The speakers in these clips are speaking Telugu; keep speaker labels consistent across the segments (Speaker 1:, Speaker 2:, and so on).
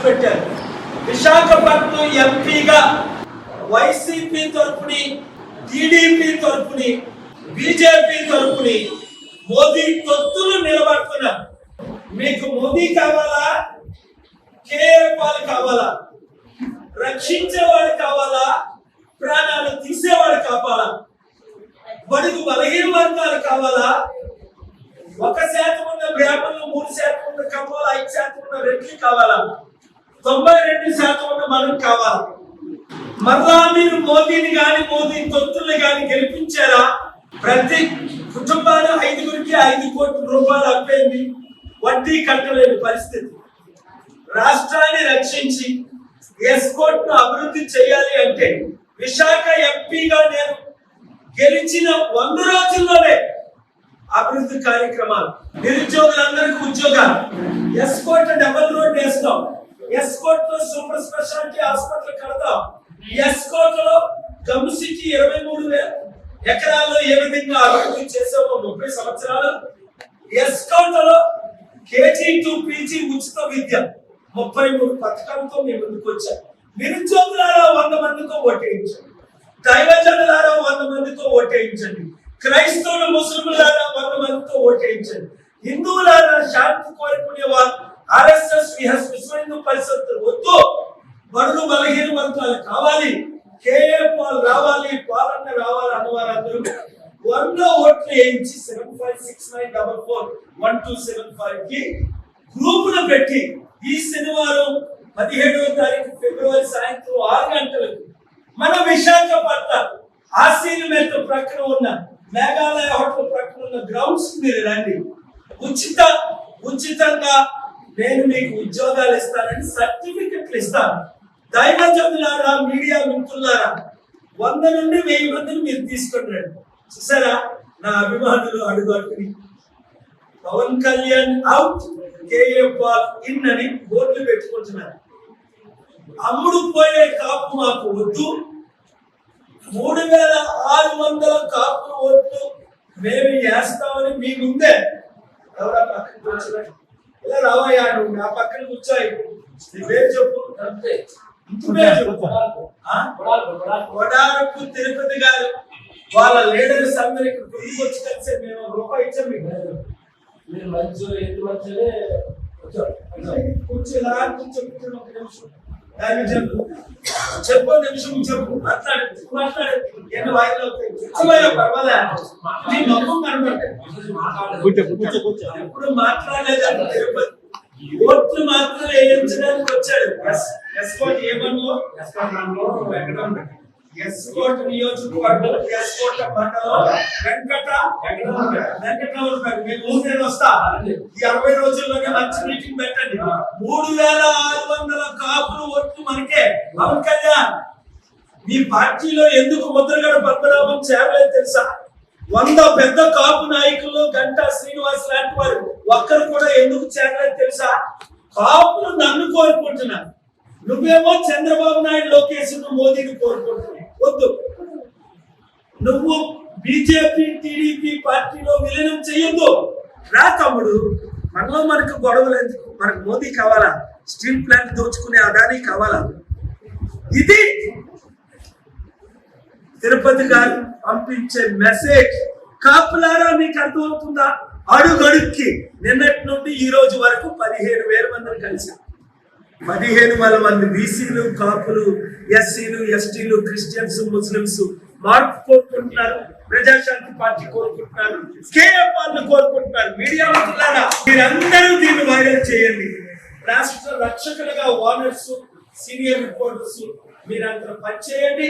Speaker 1: ప్రవేశపెట్టారు. విశాఖపట్నం ఎంపీగా వైసీపీ తరపుని, టీడీపీ తరపుని, బీజేపీ తరపుని మోదీ తొత్తులు నిలబడుతున్నారు. మీకు మోదీ కావాలా, కేఏ పాల్ కావాలా, రక్షించేవాడు కావాలా, ప్రాణాలు తీసేవాడు కావాలా, బడుగు బలహీన వర్గాలు కావాలా, 1% ఉన్న బ్రాహ్మణులు, 3% ఉన్న కమ్మాలు, 5% ఉన్న రెడ్లు కావాలా, 92% ఉన్న మనం కావాలా? మరలా మీరు మోదీని గాని, మోదీ తొత్తుల్ని గాని గెలిపించారా? ప్రతి కుటుంబాలు 5గురికి 5 కోట్ల రూపాయలు అప్పైంది, వడ్డీ కట్టలేని పరిస్థితి. రాష్ట్రాన్ని రక్షించి ఎస్కోట్ ను అభివృద్ధి చేయాలి అంటే విశాఖ ఎంపీగా నేను గెలిచిన 100 రోజుల్లోనే అభివృద్ధి కార్యక్రమాలు, నిరుద్యోగులందరికీ ఉద్యోగాలు, ఎస్కోట్ డబుల్ రోడ్ వేస్తాం, ఎస్కోట్ లో సూపర్ స్పెషాలిటీ హాస్పిటల్ కడతాం, ఎస్కోట్ లో గమ్ సిటీ 23,000 ఎకరాల్లో ఏ విధంగా అభివృద్ధి చేసామో 30 సంవత్సరాలు, ఎస్కోట్ లో కేజీ టు పీజీ ఉచిత విద్య 33 పథకాలతో మేము ముందుకు వచ్చాం. నిరుద్యోగులారా 100 మందితో ఓటేయించండి, దైవజనులారా 100 మందితో ఓటేయించండి, క్రైస్తవులు ముస్లింలారా 100 మందితో ఓటేయించండి, హిందువులారా శాంతి కోరుకునేవారు ఆర్ఎస్ఎస్ విశ్వ హిందూ పరిషత్ వద్దు, బడుగు బలహీన వర్గాలు కావాలి, కేఏ పాల్ రావాలి, పాలన రావాలి అన్నవారు అందరూ 100 ఓట్లు వేయించి 7569441275 కి గ్రూపులు పెట్టి ఈ శనివారం 17వ తారీఖు ఫిబ్రవరి సాయంత్రం 6 గంటలకు మన విశాఖపట్నం ఆశీర్వేద ప్రక్కన ఉన్న మేఘాలయ హోటల్ ప్రక్కన ఉన్న గ్రౌండ్స్ మీరు రండి. ఉచితంగా నేను మీకు ఉద్యోగాలు ఇస్తానని సర్టిఫికెట్లు ఇస్తాను. దైవజనులారా, మీడియా మిత్రులారా 100 నుండి 1000 మందిని మీరు తీసుకొని రండి. చూసారా నా అభిమానులు అడుగుని Pawan Kalyan out, K A Paul in అని బోర్డులు పెట్టుకుంటున్నారు. అమ్ముడు పోయే కాపు మాకు వద్దు, 3600 కాపు ఓట్లు మేము వేస్తామని మీ ముందే ఎవరా పక్కన కూర్చున్నాడు, ఇలా రావయ్యా నువ్వు నా పక్కన కూర్చోయి, నీ పేరు చెప్పు, కొడారపు తిరుపతి గారు వాళ్ళ లీడర్స్ అందరూ ఇక్కడ గుడికి వచ్చి కలిసి మేము రూపాయి ఇచ్చాం మీకు. మీరు మంచి ఎన్ని మంచినే కూర్చో ఒక నిమిషం చెప్పు నిమిషం చెప్పు మాట్లాడు ఎన్ని వాయిదా పర్వాలే నీ నమ్మకం కనబడతాయి. ఎప్పుడు మాట్లాడలేదంటే తిరుపతి ఓట్లు మాత్రం వేయించడానికి వచ్చాడు. ఎస్కోట్ ఏమన్నా ఎస్కోట్ నియోజకవర్గం, ఎస్కోట్ మండలం వెంకటరావు మీ ఊరు నేను వస్తా. ఈ 60 రోజుల్లోనే మంచి మీటింగ్ పెట్టండి. 3600 కాపులు ఓట్లు మనకే. పవన్ కళ్యాణ్ మీ పార్టీలో ఎందుకు ముద్రగడ పద్మనాభం చేరలేదు తెలుసా? 100 పెద్ద కాపు నాయకులు గంటా శ్రీనివాస్ లాంటి వారు ఒక్కరు కూడా ఎందుకు చేరలేదు తెలుసా? కాపులు నన్ను కోరుకుంటున్నారు, నువ్వేమో చంద్రబాబు నాయుడు, లోకేష్ మోదీని కోరుకుంటున్నావు. వద్దు, నువ్వు బీజేపీ టీడీపీ పార్టీలో విలీనం చెయ్యొద్దు. రా తమ్ముడు, మనలో మనకు గొడవలు ఎందుకు? మనకు మోదీ కావాలా? స్టీల్ ప్లాంట్ దోచుకునే అదానీ కావాలా? ఇది తిరుపతి గారు పంపించే మెసేజ్. కాపులారా మీకు అర్థమవుతుందా? అడుగడుక్కి నిన్నటి నుండి ఈ రోజు వరకు 17,000 మందిని కలిశారు. 15,000 మంది బీసీలు, కాపులు, ఎస్సీలు, ఎస్టీలు, క్రిస్టియన్స్, ముస్లింస్ మార్పు కోరుకుంటున్నారు, ప్రజాశాంతి పార్టీ కోరుకుంటున్నారు, కేఏ పాల్ కోరుకుంటున్నారు. మీడియా మిత్రులారా మీరందరూ దీన్ని వైరల్ చేయండి. రాష్ట్ర రక్షకులుగా ఓనర్స్, సీనియర్ రిపోర్టర్స్ మీరందరూ పనిచేయండి.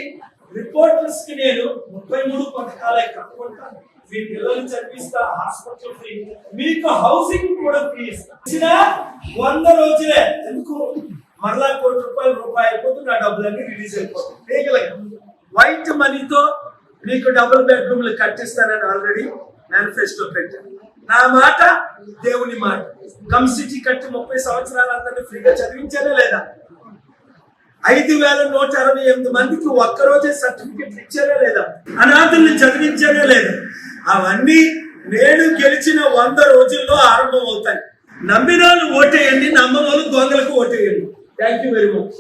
Speaker 1: రిపోర్టర్స్ కి నేను 33 పథకాలే కట్టుకుంటాను. మీ పిల్లలు చదివిస్తా, హాస్పిటల్ ఫ్రీ, మీకు హౌసింగ్ కూడా ఫ్రీ ఇస్తా. 100 రోజులే ఎందుకు మరలా ₹1 అయిపోతుంది, నా డబ్బులన్నీ రిలీజ్ అయిపోతుంది. వైట్ మనీతో మీకు డబుల్ బెడ్రూమ్లు కట్టిస్తానని ఆల్రెడీ మేనిఫెస్టో పెట్టాను. నా మాట దేవుని మాట. కమ్ సిటీ కట్టి 30 సంవత్సరాలు అందరినీ ఫ్రీగా చదివించానే లేదా? 5,168 మందికి ఒక్కరోజే సర్టిఫికెట్లు ఇచ్చారే లేదా? అనాథుల్ని చదివించారే లేదా? అవన్నీ నేను గెలిచిన 100 రోజుల్లో ఆరంభం అవుతాయి. నమ్మిన వాళ్ళు ఓటేయండి, నమ్మని వాళ్ళు దొంగలకు ఓటేయండి. Thank you very much.